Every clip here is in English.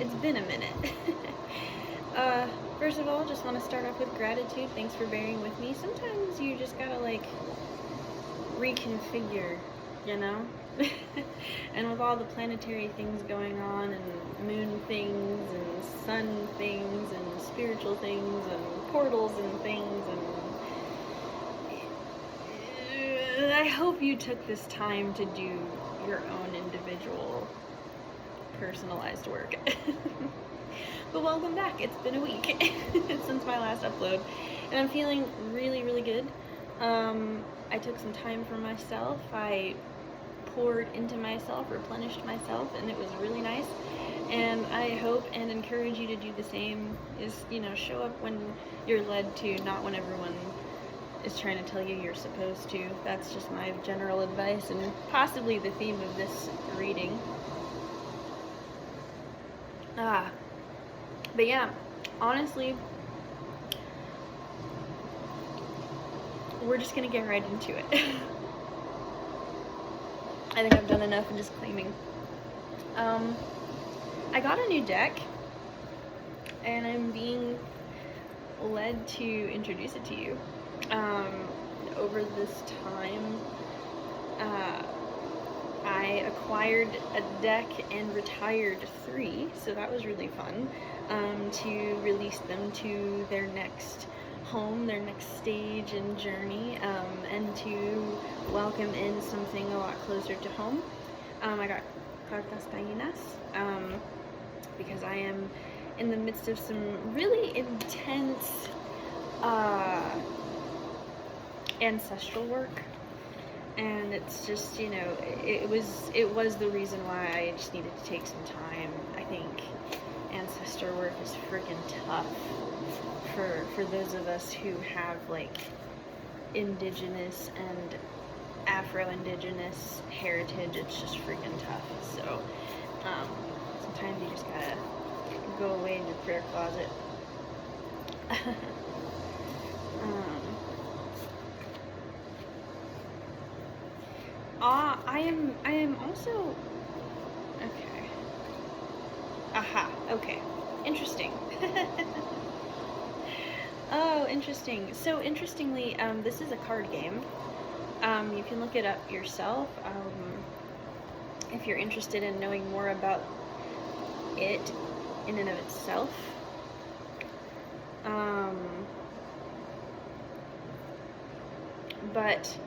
It's been a minute. First of all, just want to start off with gratitude. Thanks for bearing with me. Sometimes you just gotta like reconfigure, you know? And with all the planetary things going on, and moon things, and sun things, and spiritual things, and portals and things, and I hope you took this time to do your own individual personalized work. But welcome back. It's been a week since my last upload, and I'm feeling really, really good. I took some time for myself. I poured into myself, replenished myself, and it was really nice. And I hope and encourage you to do the same. Is, you know, show up when you're led to, not when everyone is trying to tell you you're supposed to. That's just my general advice, and possibly the theme of this reading. But yeah, honestly, we're just gonna get right into it. I think I've done enough of just claiming. I got a new deck, and I'm being led to introduce it to you. Over this time, I acquired a deck and retired 3, so that was really fun, to release them to their next home, their next stage and journey, and to welcome in something a lot closer to home. I got Cartas, Tainas, because I am in the midst of some really intense ancestral work, and it's just, you know, it was the reason why I just needed to take some time. I think ancestor work is freaking tough for those of us who have like indigenous and Afro-Indigenous heritage. It's just freaking tough. So sometimes you just gotta go away in your prayer closet. I am also, okay. Aha, okay. Interesting. Oh, interesting. So interestingly, this is a card game. You can look it up yourself, if you're interested in knowing more about it in and of itself. But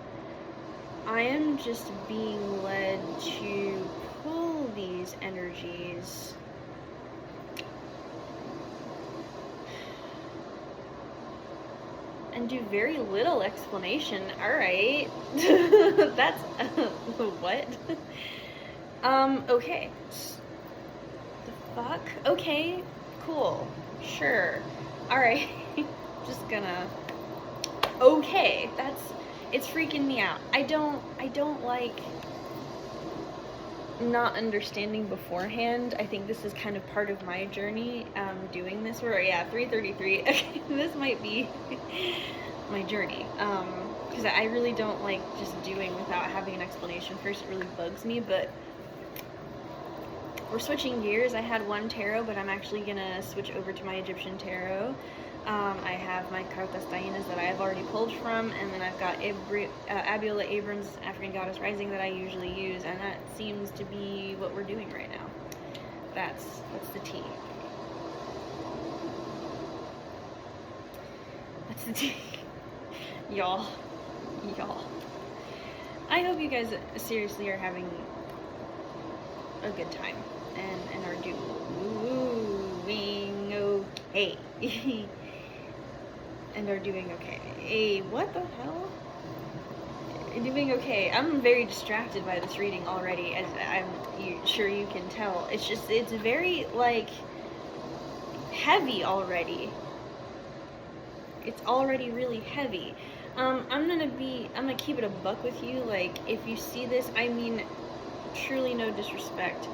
I am just being led to pull these energies and do very little explanation. Alright. That's what? Okay. The fuck? Okay, cool. Sure. Alright. Just gonna, okay, it's freaking me out. I don't like not understanding beforehand. I think this is kind of part of my journey, doing this work. Yeah, 333. Okay, this might be my journey, because I really don't like just doing without having an explanation first. It really bugs me. But we're switching gears. I had one tarot, but I'm actually gonna switch over to my Egyptian tarot. I have my Cartas Tainas that I have already pulled from, and then I've got Abiola Abrams' African Goddess Rising that I usually use, and that seems to be what we're doing right now. That's the tea. That's the tea. Y'all. I hope you guys seriously are having a good time and are doing okay. And are doing okay. Hey, what the hell? Doing okay. I'm very distracted by this reading already, as sure you can tell. It's just, it's very, like, heavy already. It's already really heavy. I'm gonna keep it a buck with you. Like, if you see this, I mean, truly no disrespect.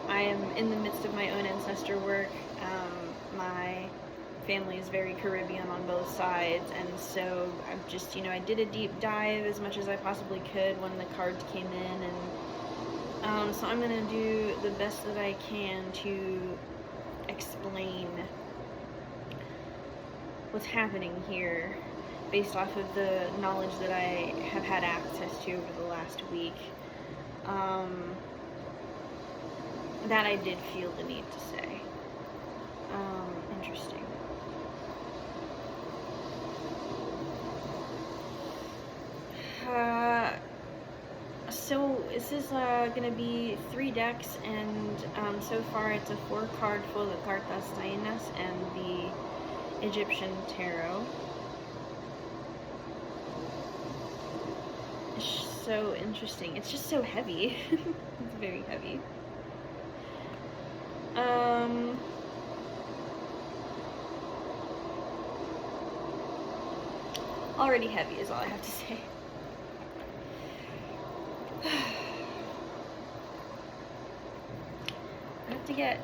I am in the midst of my own ancestor work. My family is very Caribbean on both sides, and so I'm just, you know, I did a deep dive as much as I possibly could when the cards came in, and so I'm gonna do the best that I can to explain what's happening here based off of the knowledge that I have had access to over the last week. That I did feel the need to say. Interesting. So this is gonna be 3 decks, and so far it's a 4-card full of Cartas, Tainas, and the Egyptian Tarot. It's so interesting. It's just so heavy. It's very heavy. Already heavy is all I have to say. I have to get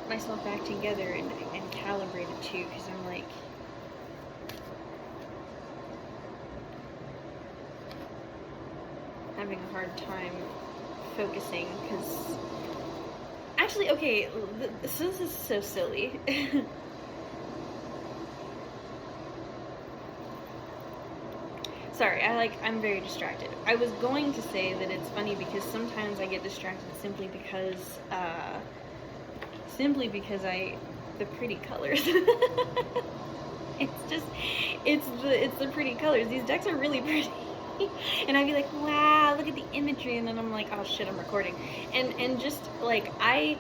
myself back together and calibrated too, because I'm like having a hard time focusing, because actually, okay, this is so silly. Sorry, I'm very distracted. I was going to say that it's funny because sometimes I get distracted simply because the pretty colors. It's the pretty colors. These decks are really pretty. And I'd be like, wow, look at the imagery, and then I'm like, oh shit, I'm recording. And just like I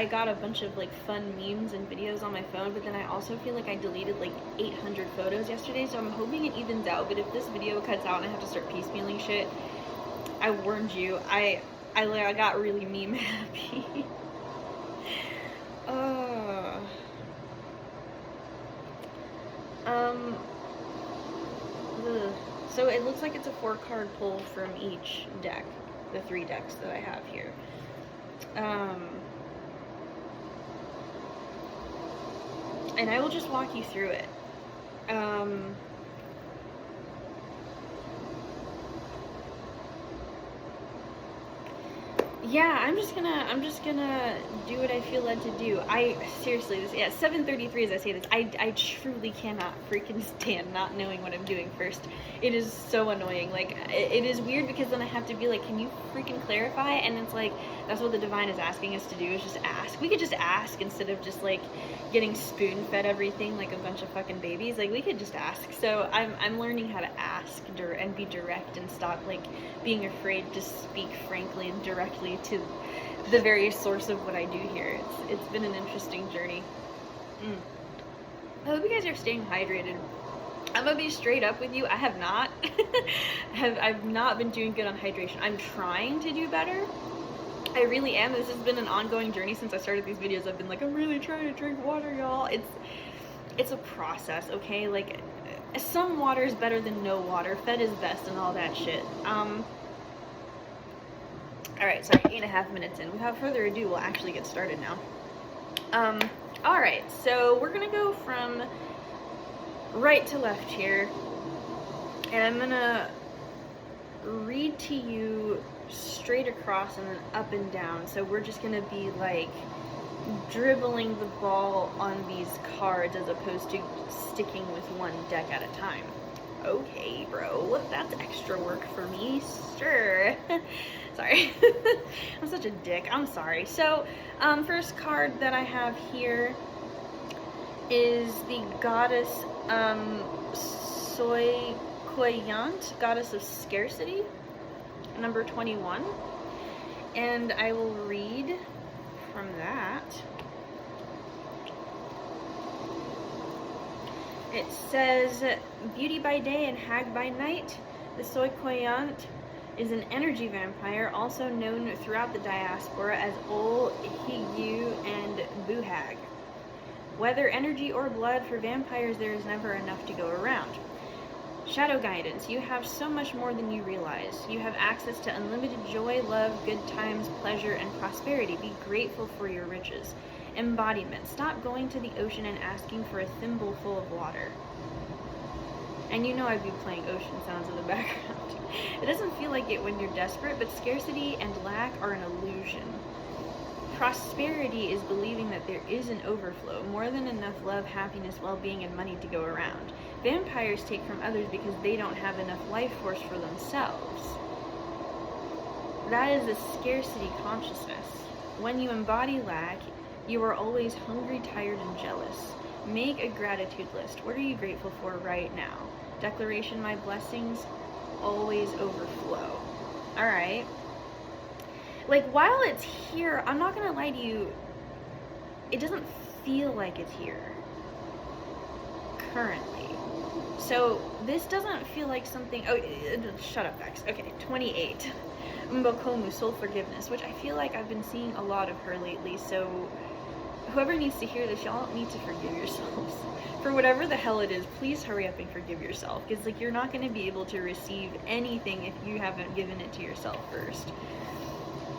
got a bunch of like fun memes and videos on my phone, but then I also feel like I deleted like 800 photos yesterday, so I'm hoping it evens out. But if this video cuts out and I have to start piecemealing shit, I warned you. I got really meme happy. So it looks like it's a 4-card pull from each deck, the 3 decks that I have here. And I will just walk you through it. Yeah, I'm just gonna do what I feel led to do. Seriously, 7:33 as I say this, I truly cannot freaking stand not knowing what I'm doing first. It is so annoying. Like, it is weird because then I have to be like, can you freaking clarify? And it's like, that's what the divine is asking us to do, is just ask. We could just ask instead of just like getting spoon-fed everything like a bunch of fucking babies. Like, we could just ask. So I'm learning how to ask and be direct and stop like being afraid to speak frankly and directly to the very source of what I do here. It's been an interesting journey. I hope you guys are staying hydrated. I'm gonna be straight up with you. I have not. I've not been doing good on hydration. I'm trying to do better. I really am. This has been an ongoing journey since I started these videos. I've been like, I'm really trying to drink water, y'all. It's a process, okay? Like, some water is better than no water. Fed is best and all that shit. Alright, sorry, 8.5 minutes in. Without further ado, we'll actually get started now. Alright, so we're gonna go from right to left here, and I'm gonna read to you straight across and then up and down. So we're just gonna be like dribbling the ball on these cards as opposed to sticking with one deck at a time. Okay, bro, that's extra work for me. Sure. Sorry. I'm such a dick. I'm sorry. So, first card that I have here is the goddess Soikoyant, goddess of scarcity, number 21. And I will read from that. It says, beauty by day and hag by night, the Soikoyant is an energy vampire, also known throughout the diaspora as Ol Higyu and Buhag. Whether energy or blood, for vampires there is never enough to go around. Shadow guidance, you have so much more than you realize. You have access to unlimited joy, love, good times, pleasure, and prosperity. Be grateful for your riches. Embodiment, stop going to the ocean and asking for a thimble full of water. And you know I'd be playing ocean sounds in the background. It doesn't feel like it when you're desperate, but scarcity and lack are an illusion. Prosperity is believing that there is an overflow, more than enough love, happiness, well-being, and money to go around. Vampires take from others because they don't have enough life force for themselves. That is a scarcity consciousness. When you embody lack, you are always hungry, tired, and jealous. Make a gratitude list. What are you grateful for right now? Declaration, my blessings always overflow. Alright. Like, while it's here, I'm not gonna lie to you, it doesn't feel like it's here currently. So this doesn't feel like something. Oh, shut up, Vex. Okay, 28. Mbokomu, soul forgiveness, which I feel like I've been seeing a lot of her lately. So whoever needs to hear this, y'all need to forgive yourselves for whatever the hell it is. Please hurry up and forgive yourself, because like you're not going to be able to receive anything if you haven't given it to yourself first.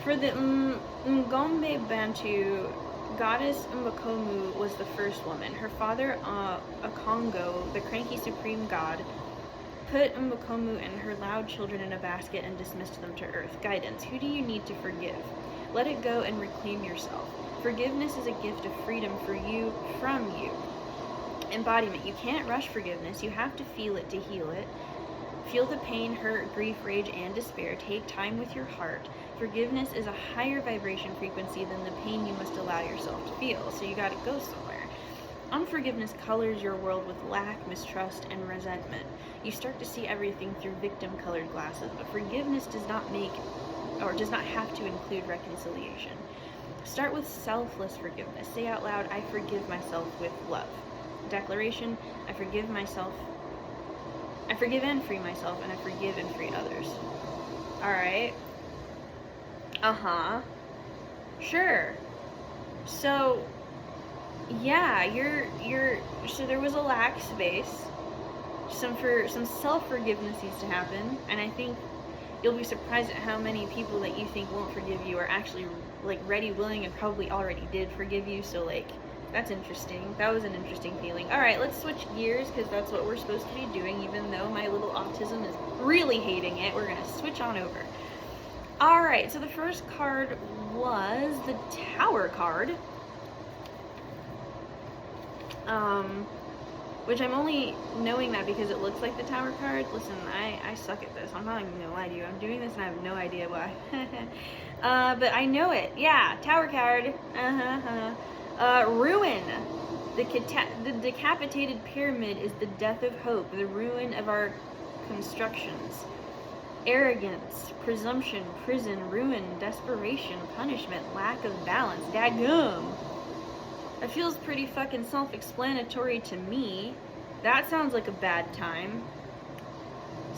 For the Ngombe Bantu, goddess Mbokomu was the first woman. Her father, Akongo, the cranky supreme god, put Mbokomu and her loud children in a basket and dismissed them to earth. Guidance. Who do you need to forgive? Let it go and reclaim yourself. Forgiveness is a gift of freedom for you, from you. Embodiment. You can't rush forgiveness. You have to feel it to heal it. Feel the pain, hurt, grief, rage, and despair. Take time with your heart. Forgiveness is a higher vibration frequency than the pain you must allow yourself to feel, so you gotta go somewhere. Unforgiveness colors your world with lack, mistrust, and resentment. You start to see everything through victim-colored glasses, but forgiveness does not have to include reconciliation. Start with selfless forgiveness. Say out loud, I forgive myself with love. Declaration, I forgive myself. I forgive and free myself, and I forgive and free others. Alright. Sure. So, yeah, so there was a lack space. Some self-forgiveness needs to happen, and I think you'll be surprised at how many people that you think won't forgive you are actually, like, ready, willing, and probably already did forgive you, so, like, that's interesting. That was an interesting feeling. Alright, let's switch gears, because that's what we're supposed to be doing, even though my little autism is really hating it. We're gonna switch on over. Alright, so the first card was the Tower card. Which I'm only knowing that because it looks like the Tower card. Listen, I suck at this. I'm not even gonna lie to you. I'm doing this and I have no idea why. But I know it. Yeah, Tower card. Ruin. The decapitated pyramid is the death of hope, the ruin of our constructions. Arrogance, presumption, prison, ruin, desperation, punishment, lack of balance. Dadgum. That feels pretty fucking self-explanatory to me. That sounds like a bad time.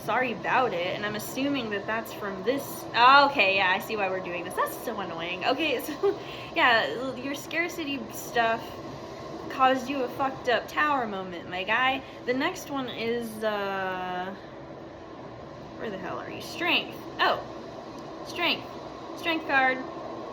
Sorry about it, and I'm assuming that that's from this. Oh, okay, yeah, I see why we're doing this. That's so annoying. Okay, so, yeah, your scarcity stuff caused you a fucked up tower moment, my guy. The next one is, where the hell are you? Strength. Oh, strength. Strength card.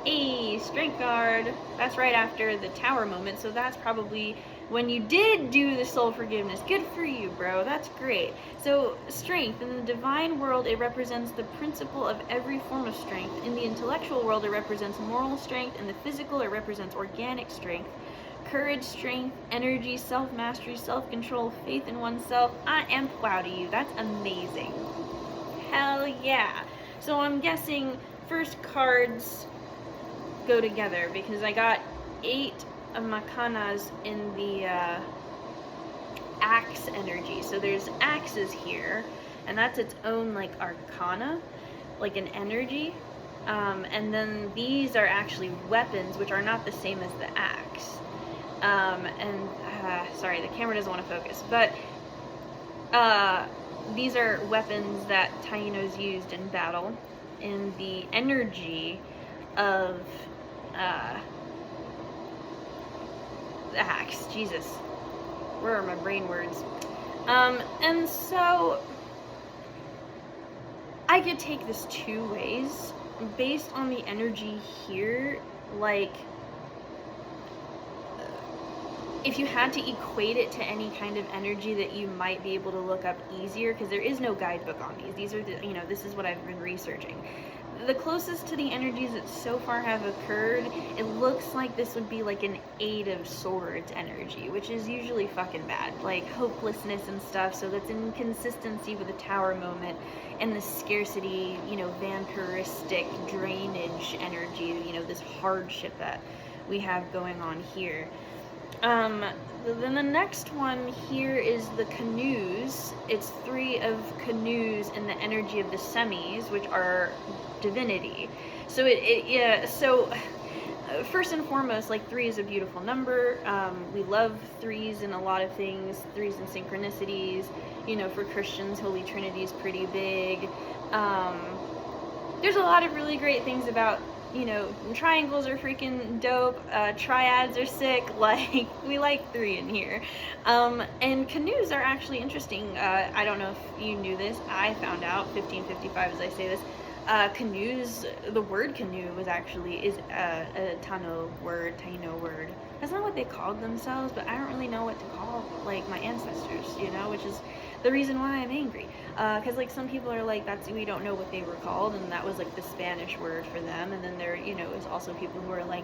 A strength card. That's right after the tower moment, so that's probably when you did do the soul forgiveness. Good for you, bro. That's great. So, strength. In the divine world, it represents the principle of every form of strength. In the intellectual world, it represents moral strength. In the physical, it represents organic strength. Courage, strength, energy, self-mastery, self-control, faith in oneself. I am proud of you. That's amazing. Hell yeah. So I'm guessing first cards go together because I got 8 of Makanas in the axe energy. So there's axes here, and that's its own like arcana, like an energy. And then these are actually weapons, which are not the same as the axe. Sorry, the camera doesn't want to focus, but these are weapons that Tainos used in battle in the energy of the axe. Jesus, where are my brain words? And so I could take this 2 ways based on the energy here. Like, if you had to equate it to any kind of energy that you might be able to look up easier, because there is no guidebook on these. These are the, this is what I've been researching. the closest to the energies that so far have occurred, it looks like this would be like an Eight of Swords energy, which is usually fucking bad, like hopelessness and stuff. So that's inconsistency with the Tower moment and the scarcity, you know, vampiristic drainage energy, you know, this hardship that we have going on here. Then the next one here is the canoes. It's 3 of canoes in the energy of the semis, which are divinity. So first and foremost, like 3 is a beautiful number. We love 3s in a lot of things, 3s in synchronicities. You know, for Christians, Holy Trinity is pretty big. There's a lot of really great things about, you know, triangles are freaking dope, triads are sick, like, we like 3 in here. And canoes are actually interesting. I don't know if you knew this, I found out, 1555 as I say this, canoes, the word canoe is a Taino word. That's not what they called themselves, but I don't really know what to call, like, my ancestors, you know, which is the reason why I'm angry. Because, like, some people are like, we don't know what they were called, and that was, like, the Spanish word for them, and then there, you know, is also people who are like,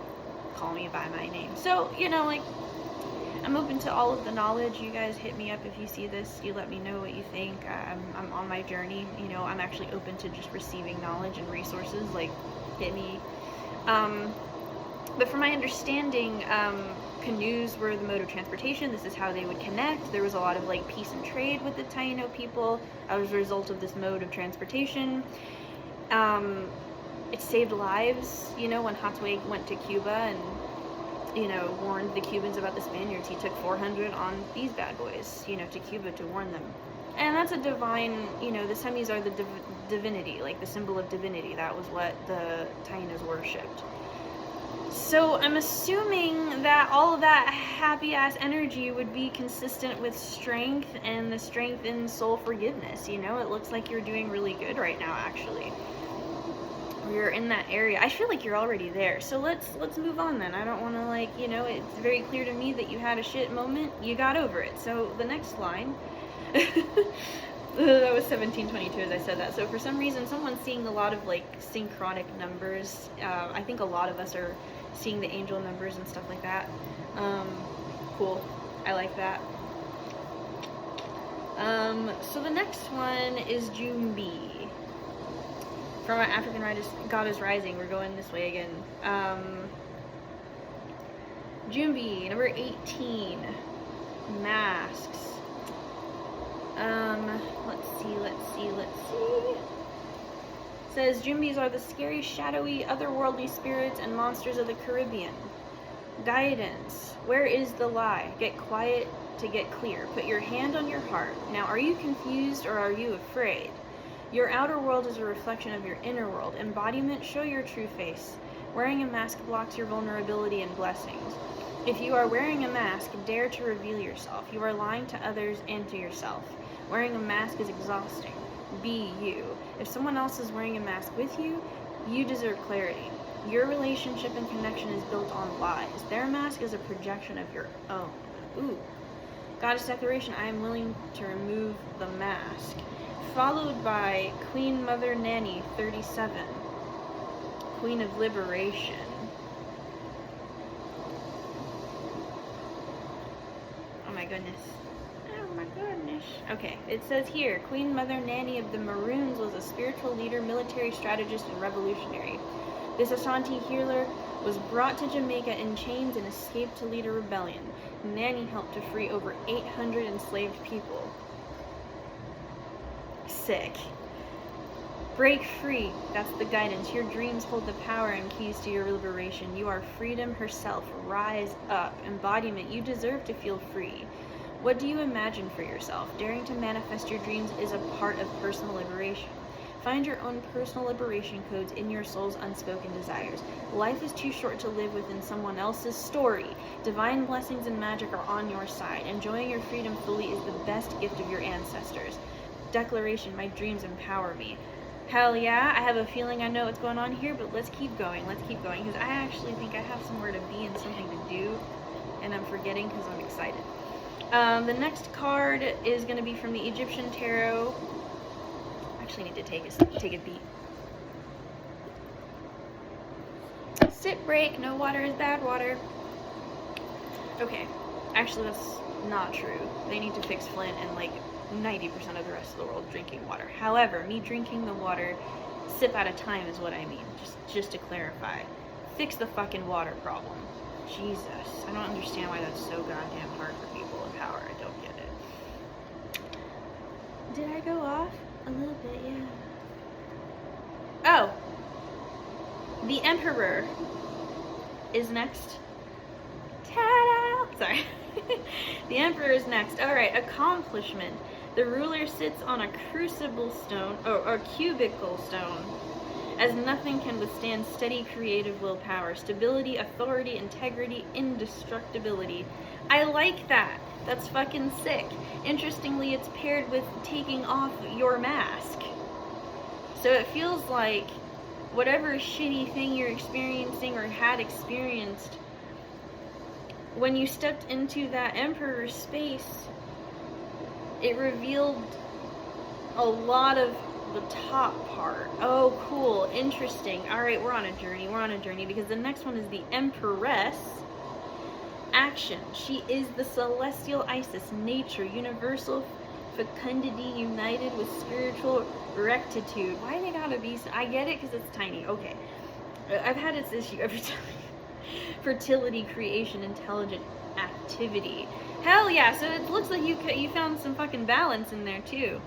call me by my name. So, you know, like, I'm open to all of the knowledge. You guys hit me up if you see this. You let me know what you think. I'm on my journey. You know, I'm actually open to just receiving knowledge and resources. Like, hit me. But from my understanding, canoes were the mode of transportation. This is how they would connect. There was a lot of, like, peace and trade with the Taino people as a result of this mode of transportation. It saved lives. You know, when Hatwe went to Cuba and, you know, warned the Cubans about the Spaniards, he took 400 on these bad boys, you know, to Cuba to warn them. And that's a divine, you know, the semis are the divinity, like the symbol of divinity. That was what the Tainas worshipped. So I'm assuming that all of that happy-ass energy would be consistent with strength and the strength in soul forgiveness, you know? It looks like you're doing really good right now, actually. You're in that area. I feel like you're already there. So let's move on then. I don't want to, like, you know, it's very clear to me that you had a shit moment. You got over it. So the next line, that was 1722 as I said that. So for some reason, someone's seeing a lot of, like, synchronic numbers. I think a lot of us are seeing the angel numbers and stuff like that. Cool. I like that. So the next one is Jumbi. From our African Goddess Rising, we're going this way again. Jumbi, number 18. Masks. Let's see. It says, Jumbis are the scary, shadowy, otherworldly spirits and monsters of the Caribbean. Guidance. Where is the lie? Get quiet to get clear. Put your hand on your heart. Now, are you confused or are you afraid? Your outer world is a reflection of your inner world. Embodiment, show your true face. Wearing a mask blocks your vulnerability and blessings. If you are wearing a mask, dare to reveal yourself. You are lying to others and to yourself. Wearing a mask is exhausting. Be you. If someone else is wearing a mask with you, you deserve clarity. Your relationship and connection is built on lies. Their mask is a projection of your own. Ooh. Goddess Declaration, I am willing to remove the mask. Followed by Queen Mother Nanny 37, Queen of Liberation. Oh my goodness. Okay, it says here, Queen Mother Nanny of the Maroons was a spiritual leader, military strategist, and revolutionary. This Ashanti healer was brought to Jamaica in chains and escaped to lead a rebellion. Nanny helped to free over 800 enslaved people. Sick. Break free. That's the guidance. Your dreams hold the power and keys to your liberation. You are freedom herself. Rise up. Embodiment. You deserve to feel free. What do you imagine for yourself? Daring to manifest your dreams is a part of personal liberation. Find your own personal liberation codes in your soul's unspoken desires. Life is too short to live within someone else's story. Divine blessings and magic are on your side. Enjoying your freedom fully is the best gift of your ancestors. Declaration, my dreams empower me. Hell yeah, I have a feeling I know what's going on here, but let's keep going, because I actually think I have somewhere to be and something to do, and I'm forgetting because I'm excited. The next card is going to be from the Egyptian Tarot. I actually need to take a beat. break. No water is bad water. Okay. Actually, that's not true. They need to fix Flint and like 90% of the rest of the world drinking water. However, me drinking the water sip at a time is what I mean. Just to clarify. Fix the fucking water problem. Jesus. I don't understand why that's so goddamn hard for people in power. I don't get it. Did I go off? A little bit, yeah. Oh! The Emperor is next. Ta-da! Sorry. The Emperor is next. Alright, accomplishment. The ruler sits on a crucible stone, or cubicle stone, as nothing can withstand steady creative willpower, stability, authority, integrity, indestructibility. I like that. That's fucking sick. Interestingly, it's paired with taking off your mask. So it feels like whatever shitty thing you're experiencing or had experienced, when you stepped into that Emperor's space, it revealed a lot of the top part. Oh, cool. Interesting. Alright, we're on a journey. We're on a journey because the next one is the Empress. Action. She is the celestial Isis, nature, universal fecundity united with spiritual rectitude. Why they gotta be so... I get it because it's tiny. Okay. I've had this issue every time. Fertility, creation, intelligent activity. Hell yeah, so it looks like you found some fucking balance in there too.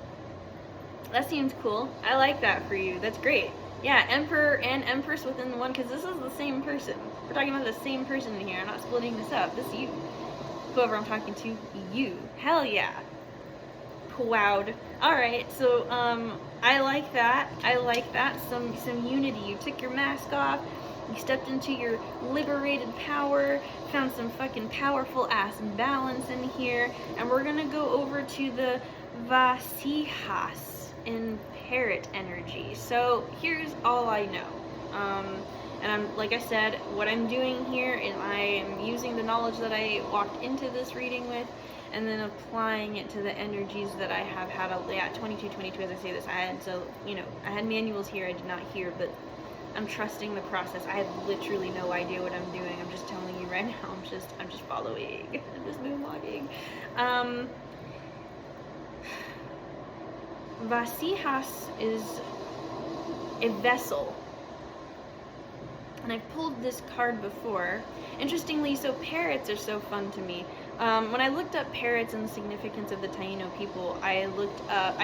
That seems cool. I like that for you. That's great. Yeah, Emperor and Empress within one, because this is the same person. We're talking about the same person in here. I'm not splitting this up. This is you. Whoever I'm talking to, you. Hell yeah. Wowed. Alright, so, I like that. I like that. Some unity. You took your mask off. You stepped into your liberated power, found some fucking powerful ass balance in here, and we're gonna go over to the Vasihas in parrot energy. So here's all I know. And I'm, like I said, what I'm doing here is I am using the knowledge that I walked into this reading with, and then applying it to the energies that I have had. Yeah, 22 as I say this. I had manuals here I did not hear, but I'm trusting the process. I have literally no idea what I'm doing. I'm just telling you right now. I'm just following. I'm just moonwalking. Vasihas is a vessel. And I've pulled this card before. Interestingly, so parrots are so fun to me. When I looked up parrots and the significance of the Taino people, I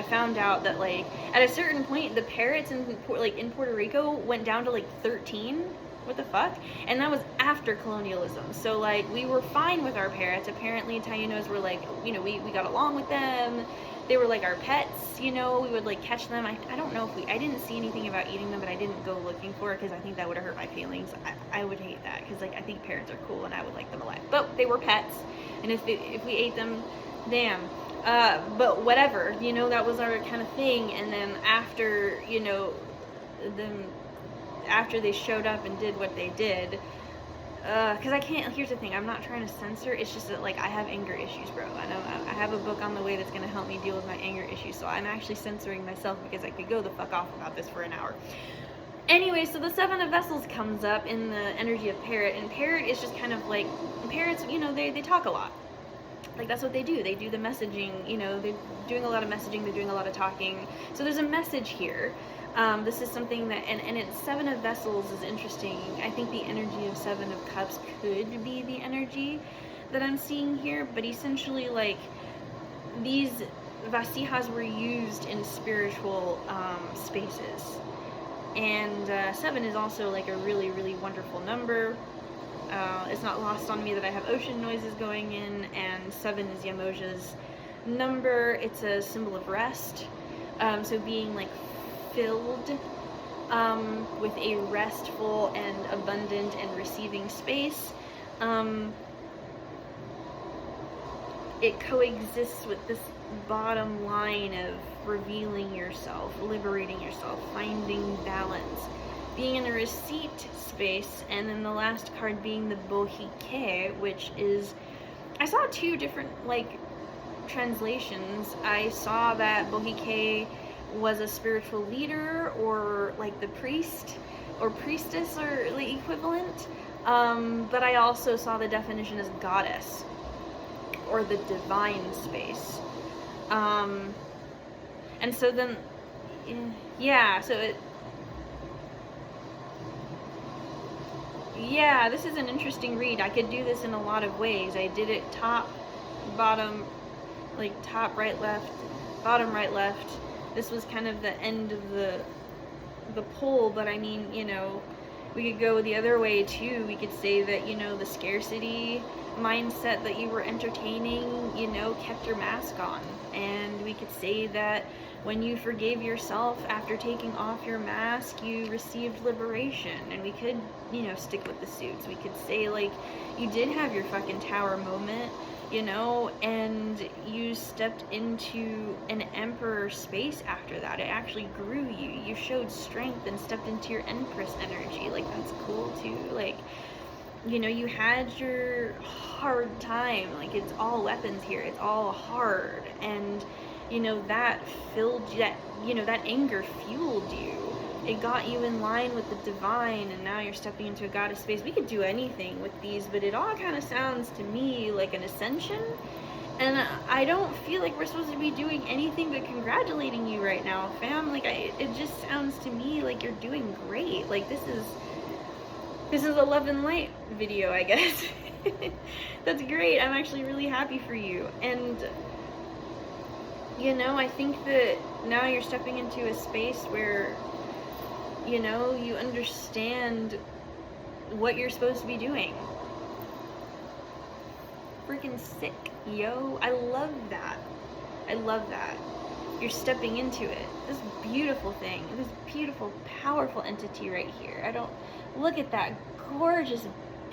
found out that, like, at a certain point, the parrots in Puerto Rico went down to, like, 13. What the fuck? And that was after colonialism. So, like, we were fine with our parrots. Apparently, Tainos were, like, we got along with them. They were, like, our pets, we would, like, catch them. I don't know if I didn't see anything about eating them, but I didn't go looking for it because I think that would have hurt my feelings. I would hate that because, like, I think parrots are cool and I would like them alive. But they were pets. And if we ate them, damn. But whatever, that was our kind of thing. And then after, after they showed up and did what they did, because here's the thing, I'm not trying to censor, it's just that, like, I have anger issues, bro. I know I have a book on the way that's going to help me deal with my anger issues, so I'm actually censoring myself because I could go the fuck off about this for an hour. Anyway, so the Seven of Vessels comes up in the energy of Parrot, and Parrot is just kind of like, parrots, they talk a lot. Like, that's what they do. They do the messaging, they're doing a lot of messaging, they're doing a lot of talking. So there's a message here. This is something that, and it's Seven of Vessels is interesting. I think the energy of Seven of Cups could be the energy that I'm seeing here, but essentially, like, these vasijas were used in spiritual spaces. And 7 is also, like, a really, really wonderful number. It's not lost on me that I have ocean noises going in, and 7 is Yamoja's number. It's a symbol of rest. So being, like, filled with a restful and abundant and receiving space. It coexists with this bottom line of revealing yourself, liberating yourself, finding balance, being in a receipt space, and then the last card being the Bohíke, which is, I saw two different, like, translations. I saw that Bohíke was a spiritual leader, or, like, the priest, or priestess or the equivalent, but I also saw the definition as goddess or the divine space. And so then, yeah, so yeah, this is an interesting read. I could do this in a lot of ways. I did it top, bottom, like top, right, left, bottom, right, left. This was kind of the end of the poll, but I mean, you know, we could go the other way too. We could say that, you know, the scarcity mindset that you were entertaining, you know, kept your mask on. And we could say that when you forgave yourself after taking off your mask, you received liberation. And we could, you know, stick with the suits. We could say, like, you did have your fucking tower moment, you know, and you stepped into an emperor space after that. It actually grew you. You showed strength and stepped into your empress energy. Like, that's cool too. Like, you know, you had your hard time. Like, it's all weapons here. It's all hard. And, you know, that filled you, that, you know, that anger fueled you. It got you in line with the divine, and now you're stepping into a goddess space. We could do anything with these, but it all kind of sounds to me like an ascension. And I don't feel like we're supposed to be doing anything but congratulating you right now, fam. Like, it just sounds to me like you're doing great. Like, this is a love and light video, I guess. That's great. I'm actually really happy for you. And, you know, I think that now you're stepping into a space where, you know, you understand what you're supposed to be doing. Freaking sick, yo. I love that. I love that. You're stepping into it. This beautiful thing. This beautiful, powerful entity right here. Look at that gorgeous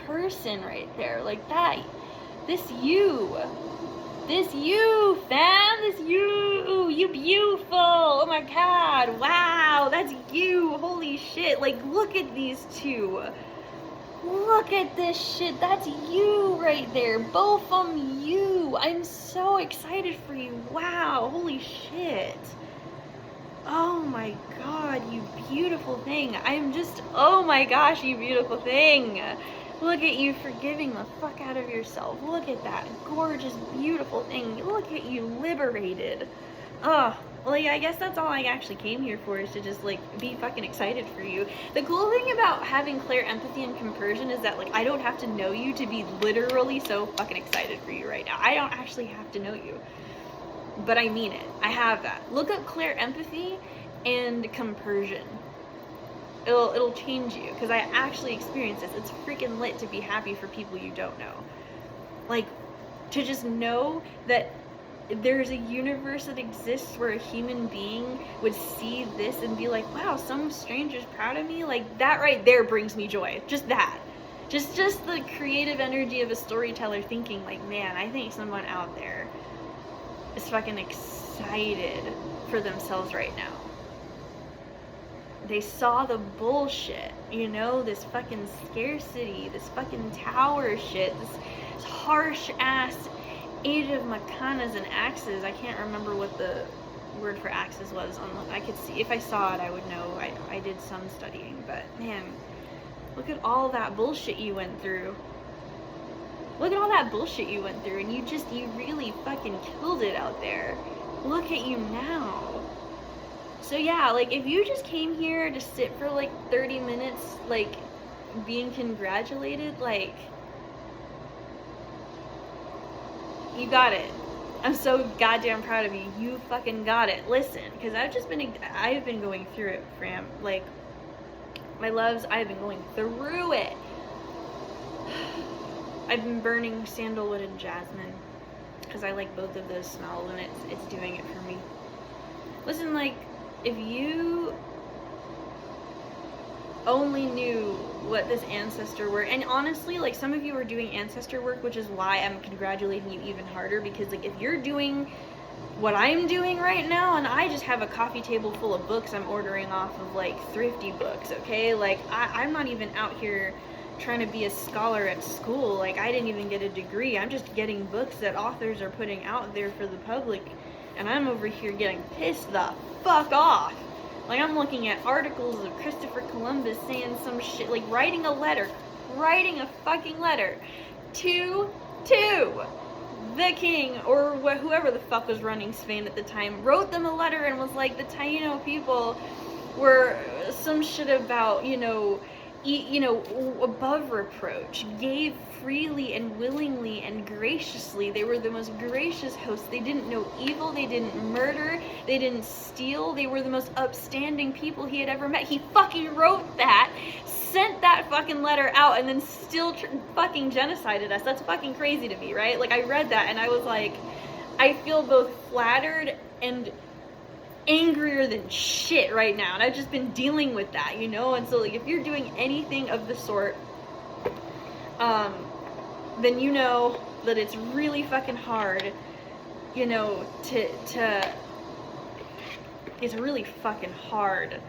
person right there. Like that. This you, fam. This you beautiful. Oh my God. Wow. That's you. Holy shit. Like, look at these two. Look at this shit. That's you right there. Both of them you. I'm so excited for you. Wow. Holy shit. Oh my God, you beautiful thing. Oh my gosh, you beautiful thing. Look at you forgiving the fuck out of yourself. Look at that gorgeous, beautiful thing. Look at you liberated. Oh, well, yeah, I guess that's all I actually came here for, is to just, like, be fucking excited for you. The cool thing about having clear empathy and compersion is that, like, I don't have to know you to be literally so fucking excited for you right now. I don't actually have to know you. But I mean it. I have that. Look up clear empathy and compersion. It'll change you, because I actually experienced this. It's freaking lit to be happy for people you don't know. Like, to just know that there's a universe that exists where a human being would see this and be like, wow, some stranger's proud of me. Like, that right there brings me joy. Just that. Just the creative energy of a storyteller thinking, like, man, I think someone out there is fucking excited for themselves right now. They saw the bullshit, you know, this fucking scarcity, this fucking tower shit, this harsh ass Age of Macanas and axes. I can't remember what the word for axes was. I could see, if I saw it, I would know. I did some studying, but man, look at all that bullshit you went through. Look at all that bullshit you went through, and you really fucking killed it out there. Look at you now. So yeah, like, if you just came here to sit for like 30 minutes, like, being congratulated, like, you got it. I'm so goddamn proud of you. You fucking got it. Listen, because I've been going through it, fam. Like, my loves, I've been going through it. I've been burning sandalwood and jasmine because I like both of those smells, and it's doing it for me. Listen, like, if you only knew what this ancestor work, and honestly, like, some of you are doing ancestor work, which is why I'm congratulating you even harder, because, like, if you're doing what I'm doing right now, and I just have a coffee table full of books I'm ordering off of, like, thrifty books, okay? Like, I'm not even out here trying to be a scholar at school. Like, I didn't even get a degree. I'm just getting books that authors are putting out there for the public, and I'm over here getting pissed the fuck off. Like, I'm looking at articles of Christopher Columbus saying some shit, like writing a fucking letter to the king, or whoever the fuck was running Spain at the time, wrote them a letter and was like, the Taino people were some shit about, above reproach, gave freely and willingly and graciously. They were the most gracious hosts. They didn't know evil. They didn't murder. They didn't steal. They were the most upstanding people he had ever met. He fucking wrote that, sent that fucking letter out, and then still fucking genocided us. That's fucking crazy to me, right? Like, I read that and I was like, I feel both flattered and angrier than shit right now, and I've just been dealing with that, and so, like, if you're doing anything of the sort, then you know that it's really fucking hard, it's really fucking hard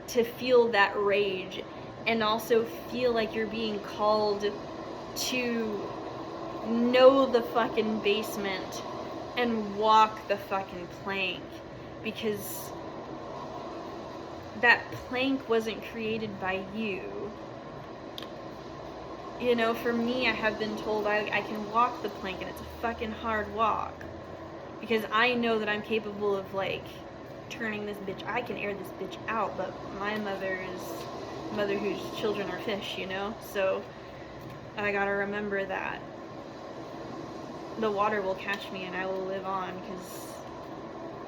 to feel that rage and also feel like you're being called to know the fucking basement and walk the fucking plank, because that plank wasn't created by you. For me, I have been told I can walk the plank, and it's a fucking hard walk, because I know that I'm capable of, like, turning this bitch. I can air this bitch out, but my mother is a mother whose children are fish, so I gotta remember that the water will catch me and I will live on, because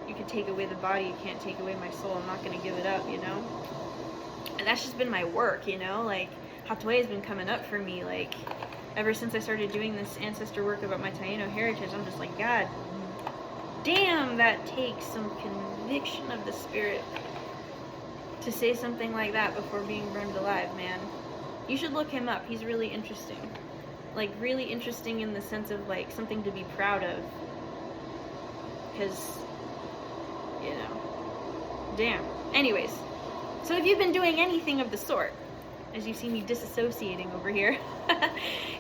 you can take away the body, you can't take away my soul. I'm not gonna give it up, and that's just been my work, like, Hatui has been coming up for me, like, ever since I started doing this ancestor work about my Taino heritage. I'm just like, God damn, that takes some conviction of the spirit to say something like that before being burned alive, man. You should look him up. He's really interesting. Like, really interesting in the sense of, like, something to be proud of. Because, damn. Anyways, so if you've been doing anything of the sort, as you see me disassociating over here,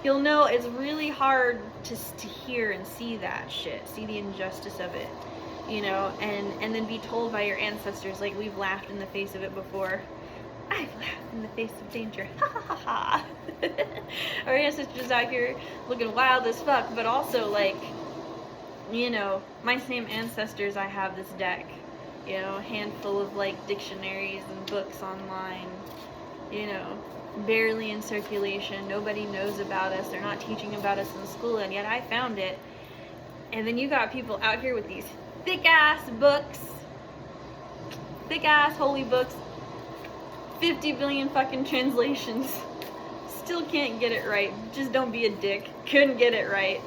you'll know it's really hard to hear and see that shit, see the injustice of it, and then be told by your ancestors, like, we've laughed in the face of it before. I've laughed in the face of danger. Ha ha ha ha. Our ancestors out here looking wild as fuck, but also, like, my same ancestors, I have this deck, a handful of, like, dictionaries and books online, barely in circulation. Nobody knows about us. They're not teaching about us in school, and yet I found it. And then you got people out here with these thick-ass books, thick-ass holy books, 50 billion fucking translations. Still can't get it right. Just don't be a dick. Couldn't get it right.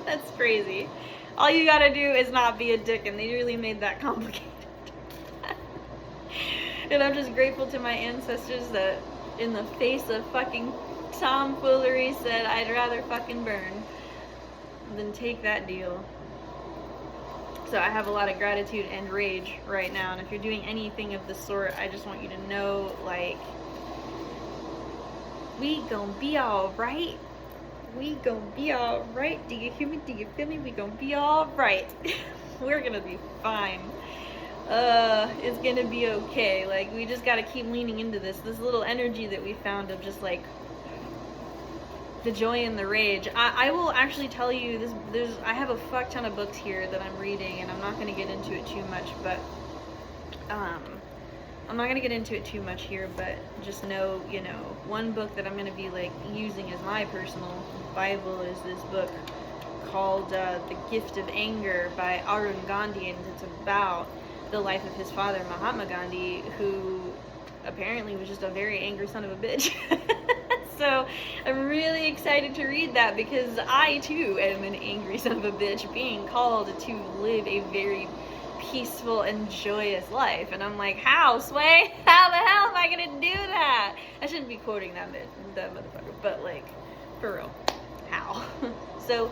That's crazy. All you gotta do is not be a dick, and they really made that complicated. And I'm just grateful to my ancestors that, in the face of fucking tomfoolery, said, I'd rather fucking burn than take that deal. So I have a lot of gratitude and rage right now, and if you're doing anything of the sort, I just want you to know, like, we gon' be alright. We gon' be alright. Do you hear me? Do you feel me? We gon' be alright. We're gonna be fine. It's gonna be okay. Like, we just gotta keep leaning into this little energy that we found of just, like, the joy and the rage. I will actually tell you, I have a fuck ton of books here that I'm reading, and I'm not gonna get into it too much, but, I'm not gonna get into it too much here, but just know, one book that I'm gonna be, like, using as my personal Bible is this book called, The Gift of Anger by Arun Gandhi, and it's about the life of his father, Mahatma Gandhi, who apparently was just a very angry son of a bitch. So I'm really excited to read that, because I too am an angry son of a bitch being called to live a very peaceful and joyous life. And I'm like, how, Sway? How the hell am I gonna do that? I shouldn't be quoting that motherfucker, but, like, for real, how? So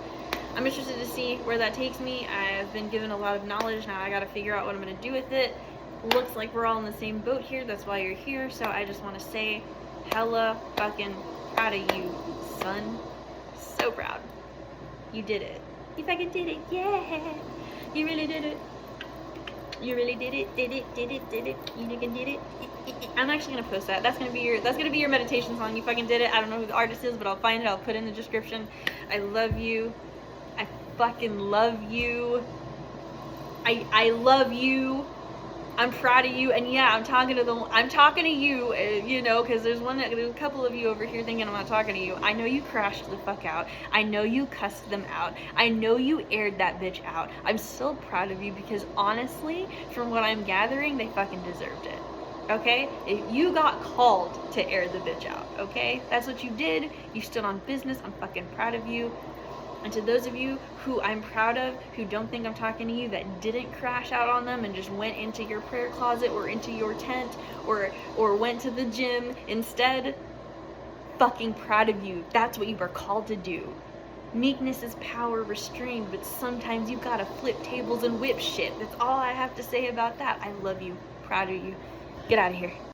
I'm interested to see where that takes me. I've been given a lot of knowledge. Now I gotta figure out what I'm gonna do with it. Looks like we're all in the same boat here. That's why you're here. So I just want to say, hella fucking proud of you, son. So proud. You did it. You fucking did it. Yeah. You really did it. You really did it. You fucking did it. I'm actually gonna post that. That's gonna be your meditation song. You fucking did it. I don't know who the artist is, but I'll find it. I'll put it in the description. I love you. I fucking love you. I love you. I'm proud of you, and yeah, I'm talking to you, you know, because there's a couple of you over here thinking I'm not talking to you. I know you crashed the fuck out. I know you cussed them out. I know you aired that bitch out. I'm still proud of you because honestly, from what I'm gathering, they fucking deserved it. Okay? If you got called to air the bitch out, okay? That's what you did. You stood on business. I'm fucking proud of you. And to those of you who I'm proud of, who don't think I'm talking to you, that didn't crash out on them and just went into your prayer closet or into your tent or went to the gym instead, fucking proud of you. That's what you are called to do. Meekness is power restrained, but sometimes you gotta flip tables and whip shit. That's all I have to say about that. I love you. Proud of you. Get out of here.